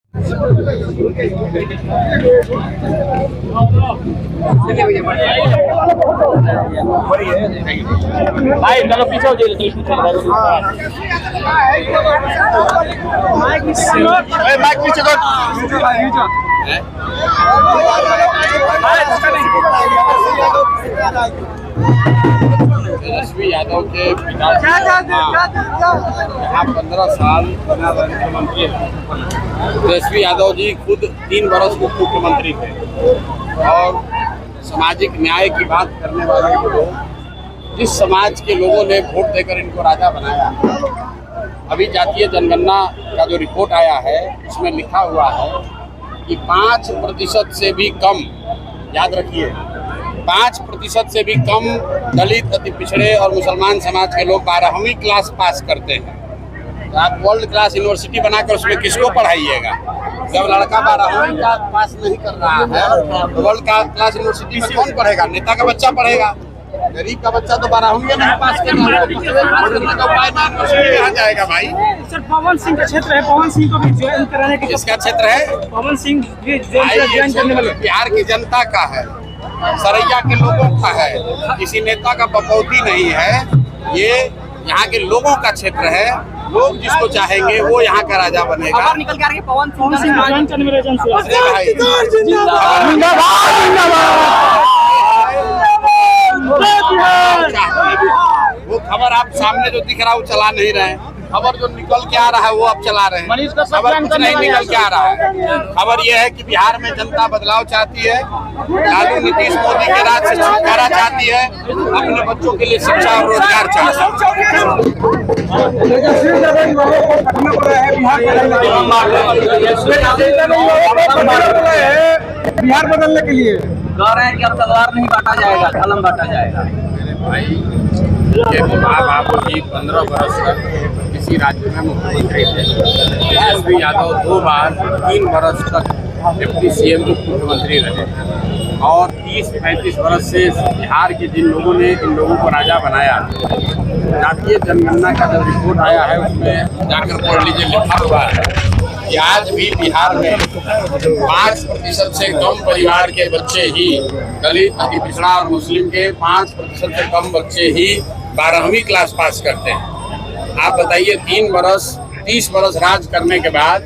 भाई चलो पीछे हो जाइए। माइक पीछे दो। तेजस्वी यादव के पिता यहाँ 15 साल मुख्यमंत्री हैं। तेजस्वी यादव जी खुद 3 बरस उप मुख्यमंत्री थे और सामाजिक न्याय की बात करने वाले लोग, जिस समाज के लोगों ने वोट देकर इनको राजा बनाया। अभी जातीय जनगणना का जो रिपोर्ट आया है उसमें लिखा हुआ है कि 5% से भी कम, याद रखिए 5% से भी कम दलित, अति पिछड़े और मुसलमान समाज के लोग 12वीं क्लास पास करते हैं। तो आप वर्ल्ड क्लास यूनिवर्सिटी बनाकर उसमें किसको पढ़ाइएगा? जब लड़का 12वीं का पास नहीं कर रहा है तो वर्ल्ड क्लास यूनिवर्सिटी में कौन पढ़ेगा? नेता का बच्चा पढ़ेगा। गरीब का बच्चा तो 12वीं नहीं पास कर रहा है, कहाँ जाएगा भाई? सर पवन सिंह का क्षेत्र है, पवन सिंह को भी ज्वाइन कराने की। किसका क्षेत्र है? पवन सिंह भी ज्वाइन करने वाले। बिहार की जनता का है, सरैया के लोगों का है, किसी नेता का बपौती नहीं है। ये यहाँ के लोगों का क्षेत्र है। लोग जिसको चाहेंगे वो यहाँ का राजा बनेगा। खबर निकल के आ रही है पवन सिंह ज्वाइन करने में एजेंसी। वो खबर आप सामने जो दिख रहा है वो चला नहीं रहे। खबर जो निकल के आ रहा है वो अब चला रहे हैं। खबर कुछ नहीं निकल के आ रहा है। खबर ये है कि बिहार में जनता बदलाव चाहती है, लालू नीतीश मोदी के राज से छुटकारा चाहती है, अपने बच्चों के लिए शिक्षा और रोजगार चाहती है। बिहार बदलने के लिए कह रहे हैं कि अब तलवार नहीं बांटा जाएगा, कलम बांटा जाएगा। भाई ये माँ बाबू जी 15 बरस तक किसी राज्य में मुख्यमंत्री थे। तेजस्वी यादव 2 बार 3 बरस तक डिप्टी सीएम मुख्यमंत्री रहे और 30-35 बरस से बिहार के जिन लोगों ने इन लोगों को राजा बनाया। जातीय जनगणना का जब रिपोर्ट आया है उसमें जाकर पढ़ लीजिए, लिखा हुआ है कि आज भी बिहार में 5% से कम परिवार के बच्चे ही, दलित, अति पिछड़ा और मुस्लिम के 5% से कम बच्चे ही 12वीं क्लास पास करते हैं। आप बताइए 30 बरस राज करने के बाद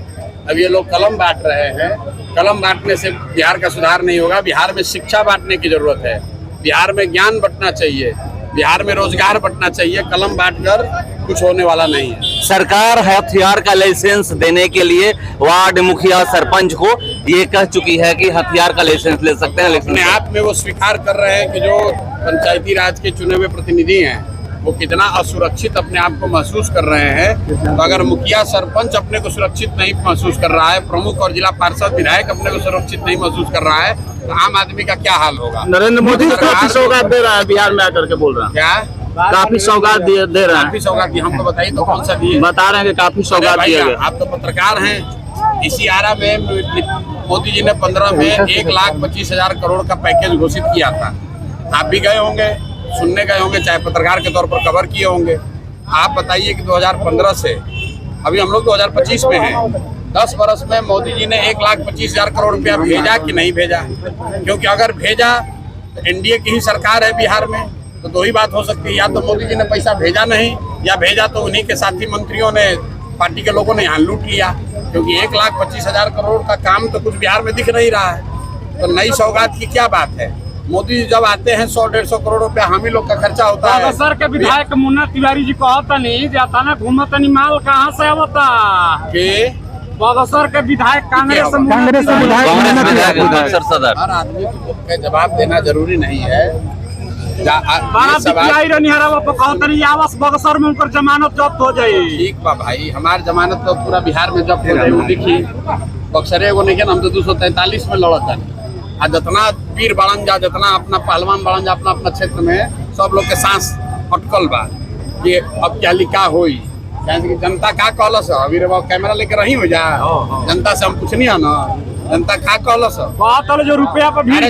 अब ये लोग कलम बांट रहे हैं। कलम बांटने से बिहार का सुधार नहीं होगा। बिहार में शिक्षा बांटने की जरूरत है, बिहार में ज्ञान बंटना चाहिए, बिहार में रोजगार बंटना चाहिए। कलम बांटकर कुछ होने वाला नहीं है। सरकार हथियार का लाइसेंस देने के लिए वार्ड मुखिया सरपंच को ये कह चुकी है कि हथियार का लाइसेंस ले सकते हैं, लेकिन अपने आप में वो स्वीकार कर रहे हैं कि जो पंचायती राज के चुने हुए प्रतिनिधि हैं वो कितना असुरक्षित अपने आप को महसूस कर रहे हैं। तो अगर मुखिया सरपंच अपने को सुरक्षित नहीं महसूस कर रहा है, प्रमुख और जिला पार्षद विधायक अपने को सुरक्षित नहीं महसूस कर रहा है, तो आम आदमी का क्या हाल होगा? नरेंद्र मोदी काफी सौगात दे रहा है, बिहार में आकर के बोल रहा है। क्या काफी सौगात दे रहा है? काफी सौगात दी, हमको बताइए तो कौन सा दिए? बता रहे हैं कि काफी सौगात दिया गया। आप तो पत्रकार हैं। इसी आरा में मोदी जी ने 15 में 1,25,000 करोड़ का पैकेज घोषित किया था। आप भी गए होंगे, सुनने गए होंगे, चाहे पत्रकार के तौर पर कवर किए होंगे। आप बताइए कि 2015 से अभी हम लोग 2025 में हैं, 10 बरस में मोदी जी ने 1,25,000 करोड़ रुपया भेजा कि नहीं भेजा? क्योंकि अगर भेजा तो एनडीए की ही सरकार है बिहार में, तो 2 ही बात हो सकती है, या तो मोदी जी ने पैसा भेजा नहीं, या भेजा तो उन्हीं के साथी मंत्रियों ने, पार्टी के लोगों ने यहाँ लूट लिया। क्योंकि 1,25,000 करोड़ का काम तो कुछ बिहार में दिख नहीं रहा है। तो नई सौगात की क्या बात है? मोदी जी जब आते हैं 100-150 करोड़ रुपया हम ही लोग का खर्चा होता है। सर के विधायक मुन्ना तिवारी जी कहता नहीं जाता ना, घूमता नहीं, माल कहाँ से आवता के बगसर के विधायक कांग्रेस से विधायक हर आदमी को जवाब देना जरूरी नहीं है। बगसर में उनकर जमानत जब्त हो जाये। ठीक बा भाई, हमार जमानत तो पूरा बिहार में जब्त हो जाये। दिखी बक्सरे को नहीं, हम तो 243 में लड़ता नहीं। आ जितना वीर बड़न जा, जितना अपना पहलवान बड़न जा अपना अपना क्षेत्र में, सब लोग के सांस अटकल बा कि अब क्या लिखा होई। जनता का कहलस अभी कैमरा लेके रही हो जा, जनता से हम कुछ नहीं है ना, जनता का कहलस जो रुपया पर भीड़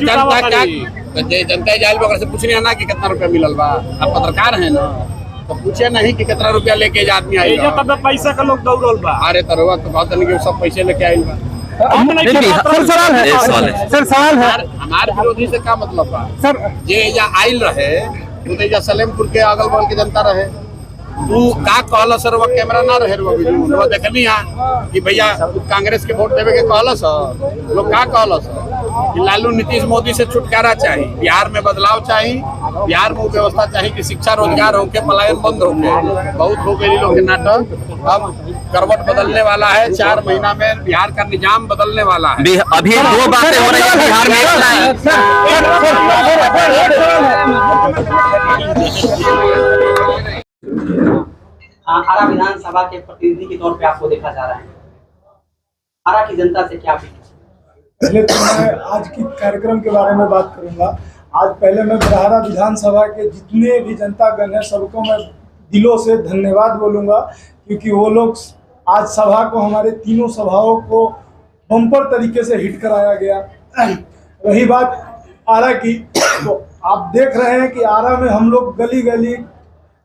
जनता जायल बगर से पूछने ना कि कितना रुपया मिलल बा। आप पत्रकार है ना, तो पूछे नहीं कि कितना रुपया लेके आदमी आई, पैसा का लोग दौड़ल बा। अरे तरवा तो बात नहीं कि सब पैसे लेके आयल बा। सर सवाल है, सर सवाल है हमारे विरोधी से क्या मतलब बा सर। ये या आइल रहे तू तो सलेमपुर के अगल बगल के जनता रहे तू का कहल सर वो कैमरा ना रहे वो देखनी है कि भैया कांग्रेस के वोट देवे के कहल सर लोग का कहल सर कि लालू नीतीश मोदी से छुटकारा चाहिए, बिहार में बदलाव चाहिए, बिहार में व्यवस्था चाहिए कि शिक्षा रोजगार होके पलायन बंद होके। बहुत हो गई लोग के नाटक, अब करवट बदलने वाला है, 4 महीना में बिहार का निजाम बदलने वाला है। अभी 2 बातें हो रही है बिहार में। आरा विधानसभा के प्रतिनिधि के तौर पे आपको देखा जा रहा है, आरा की जनता से क्या अपील? पहले तो मैं आज की कार्यक्रम के बारे में बात करूंगा। आज पहले मैं आरा विधानसभा के जितने भी जनतागण हैं सबको मैं दिलों से धन्यवाद बोलूंगा, क्योंकि वो लोग आज सभा को, हमारे तीनों सभाओं को बम्पर तरीके से हिट कराया गया। रही बात आरा की, तो आप देख रहे हैं कि आरा में हम लोग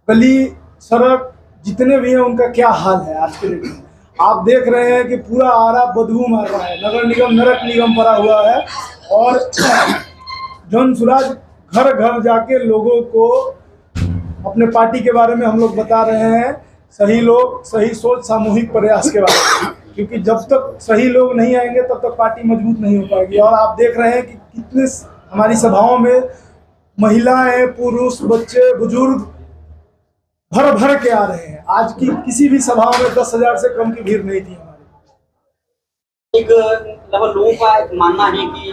गली सड़क जितने भी हैं उनका क्या हाल है आज के दिन। आप देख रहे हैं कि पूरा आरा बदबू मार रहा है, नगर निगम नरक निगम भरा हुआ है। और जन सुराज घर घर जाके लोगों को अपने पार्टी के बारे में हम लोग बता रहे हैं, सही लोग, सही सोच, सामूहिक प्रयास के बारे में, क्योंकि जब तक सही लोग नहीं आएंगे तब तक पार्टी मजबूत नहीं हो पाएगी। और आप देख रहे हैं कि कितने हमारी सभाओं में महिलाएं, पुरुष, बच्चे, बुजुर्ग भर भर के आ रहे हैं। आज की किसी भी सभा में 10,000 से कम की भीड़ नहीं थी हमारी। एक लगभग लोगों का मानना है कि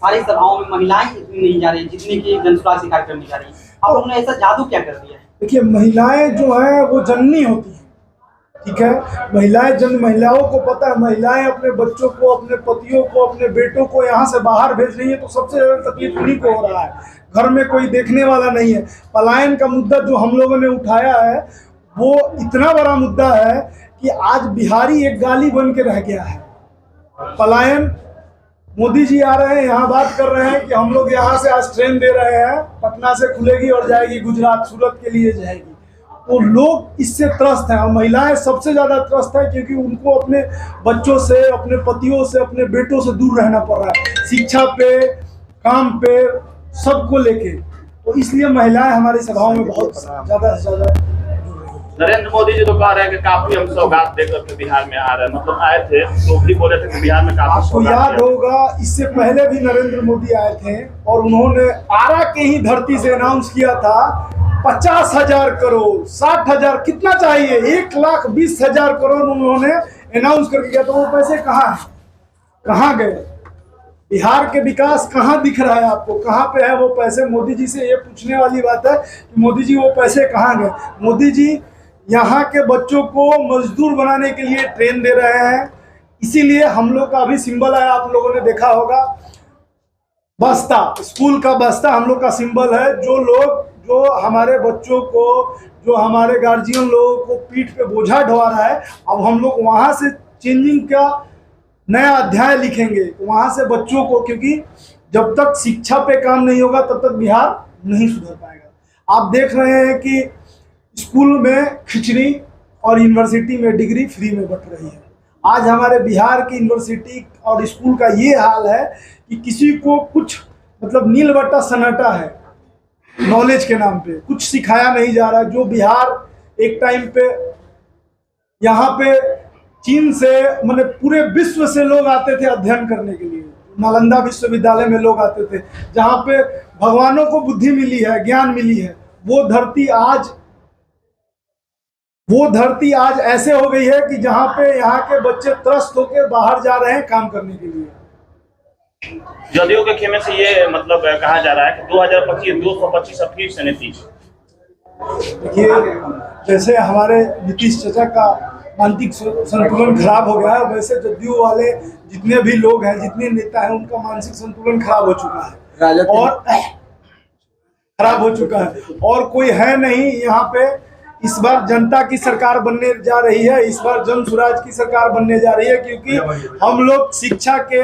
सारी सभाओं में महिलाएं इतनी नहीं जा रही जितनी कि जनसुराज के कार्यक्रम में जा रही है। आप लोगों ने ऐसा जादू क्या कर दिया है? देखिए, महिलाएं जो हैं वो जननी होती हैं, ठीक है। महिलाओं को पता है, महिलाएं अपने बच्चों को, अपने पतियों को, अपने बेटों को यहाँ से बाहर भेज रही है, तो सबसे ज्यादा तकलीफ उन्हीं को हो रहा है। घर में कोई देखने वाला नहीं है। पलायन का मुद्दा जो हम लोगों ने उठाया है वो इतना बड़ा मुद्दा है कि आज बिहारी एक गाली बन के रह गया है। पलायन, मोदी जी आ रहे हैं, यहाँ बात कर रहे हैं कि हम लोग यहाँ से आज ट्रेन दे रहे हैं, पटना से खुलेगी और जाएगी गुजरात, सूरत के लिए जाएगी। तो लोग इससे त्रस्त हैं, और महिलाएं सबसे ज़्यादा त्रस्त हैं, क्योंकि उनको अपने बच्चों से, अपने पतियों से, अपने बेटों से दूर रहना पड़ रहा है, शिक्षा पे, काम पे, सबको लेके। तो इसलिए महिलाएं हमारी सभाओं में बहुत ज़्यादा से ज़्यादा। नरेंद्र मोदी जी तो कह रहे हैं कि काफी हम सौगात देकर के बिहार में आ रहे हैं, मतलब आए थे तो भी बोले थे कि बिहार में काफी। आपको याद होगा, इससे पहले भी नरेंद्र मोदी आए थे और उन्होंने आरा के ही धरती से अनाउंस किया था 50,000 करोड़, 60,000, कितना चाहिए, 1,20,000 करोड़ उन्होंने अनाउंस कर दिया। तो वो पैसे कहाँ गए? बिहार के विकास कहाँ दिख रहा है आपको? कहाँ पे है वो पैसे? मोदी जी से ये पूछने वाली बात है कि मोदी जी वो पैसे कहाँ गए? मोदी जी यहाँ के बच्चों को मजदूर बनाने के लिए ट्रेन दे रहे हैं। इसीलिए हम लोग का अभी सिंबल है, आप लोगों ने देखा होगा, बस्ता, स्कूल का बस्ता हम लोग का सिंबल है। जो हमारे बच्चों को, जो हमारे गार्जियन लोगों को पीठ पे बोझा ढोआ रहा है, अब हम लोग वहाँ से चेंजिंग का नया अध्याय लिखेंगे वहाँ से बच्चों को, क्योंकि जब तक शिक्षा पे काम नहीं होगा तब तक बिहार नहीं सुधर पाएगा। आप देख रहे हैं कि स्कूल में खिचड़ी और यूनिवर्सिटी में डिग्री फ्री में बंट रही है। आज हमारे बिहार की यूनिवर्सिटी और स्कूल का ये हाल है कि किसी को कुछ, मतलब नील बट्टा सन्नाटा है, नॉलेज के नाम पे कुछ सिखाया नहीं जा रहा। जो बिहार एक टाइम पे यहाँ पे चीन से, मतलब पूरे विश्व से लोग आते थे अध्ययन करने के लिए, नालंदा विश्वविद्यालय में लोग आते थे, जहाँ पे भगवानों को बुद्धि मिली है, ज्ञान मिली है, वो धरती आज ऐसे हो गई है कि जहाँ पे यहाँ के बच्चे त्रस्त होकर बाहर जा रहे हैं काम करने के लिए। जदयू के खेमे से ये मतलब कहा जा रहा है कि 2025 225 अब फिर से नीतीश। देखिए, जैसे हमारे नीतीश चाचा का मानसिक संतुलन खराब हो गया है, वैसे जदयू वाले जितने भी लोग हैं, जितने नेता हैं, उनका मानसिक संतुलन खराब हो चुका है और कोई है नहीं यहाँ पे। इस बार जनता की सरकार बनने जा रही है, इस बार जन सुराज की सरकार बनने जा रही है, क्योंकि हम लोग शिक्षा के,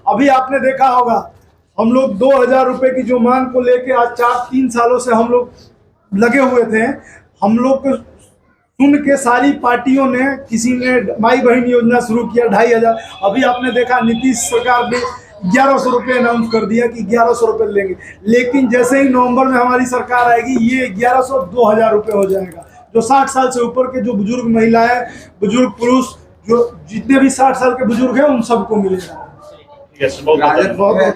अभी आपने देखा होगा, हम लोग 2,000 रुपए की जो मांग को लेके आज 4-3 सालों से हम लोग लगे हुए थे। हम लोग को सुन के सारी पार्टियों ने, किसी ने माई बहन योजना शुरू किया 2500। अभी आपने देखा नीतीश सरकार ने 1100 रुपये अनाउंस कर दिया कि 1100 रुपये लेंगे, लेकिन जैसे ही नवंबर में हमारी सरकार आएगी ये 1100 2000 रुपये हो जाएगा। जो 60 साल से ऊपर के जो बुजुर्ग महिलाएं, बुजुर्ग पुरुष, जो जितने भी 60 साल के बुजुर्ग हैं उन सबको मिलेगा। Yes, बहुत बहुत